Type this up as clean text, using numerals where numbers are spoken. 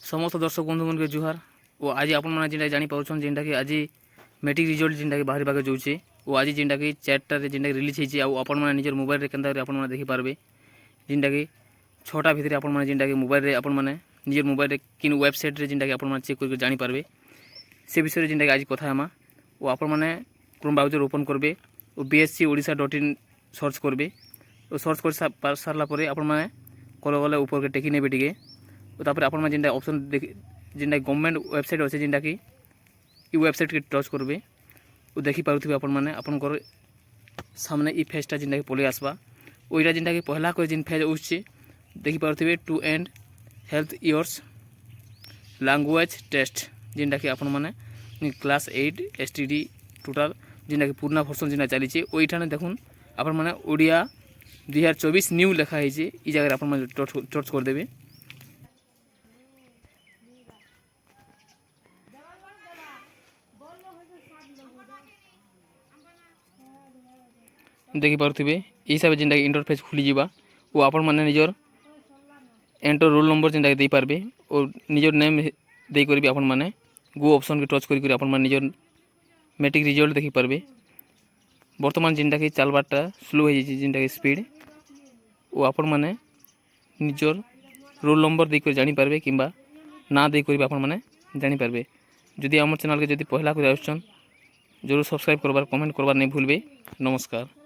समस्त दर्शक बंधु मन के जुहार। और आज आपण मैंने जेनटा जापार जेनटा कि आज मैट्रिक रिजल्ट जेनटा कि बाहर बाके जाऊँचे और आज जेनटा कि 4टार जेनटा रिलीज होती आपण मैंने निजर मोबाइल रे केनता आपण मैंने देखिपारे जेनटा कि 6टा भितर आपण मैंने जेनटा कि मोबाइल रे आपण मैंने निजर मोबाइल रे किन वेबसाइट रे जेनटा कि आपण मैंने चेक करके जानि पारबे से विषय जेनटा कि आज कथा हमा और आपण मैंने क्रोम ब्राउजर ओपन करबे और bscodisha.in सर्च करबे और सर्च कर सारा पर आपण मैंने कल गले ऊपर के टेकी नेबे टिके तापर आपण मैंने जेनटा ऑप्शन जेनटा गवर्नमेंट वेबसाइट अच्छे जेनटा कि वेबसाइट के टच करबे और देखि पारुथिबे आपण मैंने आपनकर सामने ई फेजटा जेनटा कि पले आसबा ओइरा जेनटा कि पहला कोई जिन फेज उछे देखि पारुथिबे टू एंड हेल्थ इयर्स लैंग्वेज टेस्ट जेनटा कि आपण मैंने क्लास 8 एसटीडी टोटल जेनटा कि पुराना वर्जन जेनटा चली ओइठाने देखुन आपण मैंने ओडिया 2024 न्यू लिखा है ई जगह आपण मैंने टच कर देबे। देखि पारुथिबे ई हिसाब जेनटा इंटरफेस खुली जिबा और आपण माने निजर एंटर रोल नंबर जेनटा दे पारबे और निजर नेम दे करबे आपण माने गो ऑप्शन के टच करी आपण माने निजर मैट्रिक रिजल्ट देखि पारबे। वर्तमान जेनटा कि चलबाटा स्लो हो जाई जेनटा कि स्पीड और आपण माने निजर रोल नंबर दे कर जानि पारबे किंबा ना दे करबे आपण माने जानि पारबे। जदि हमर चैनल के जदि पहला को आछन जरूर सब्सक्राइब करबार कमेंट करबार नहीं भूलबे। नमस्कार।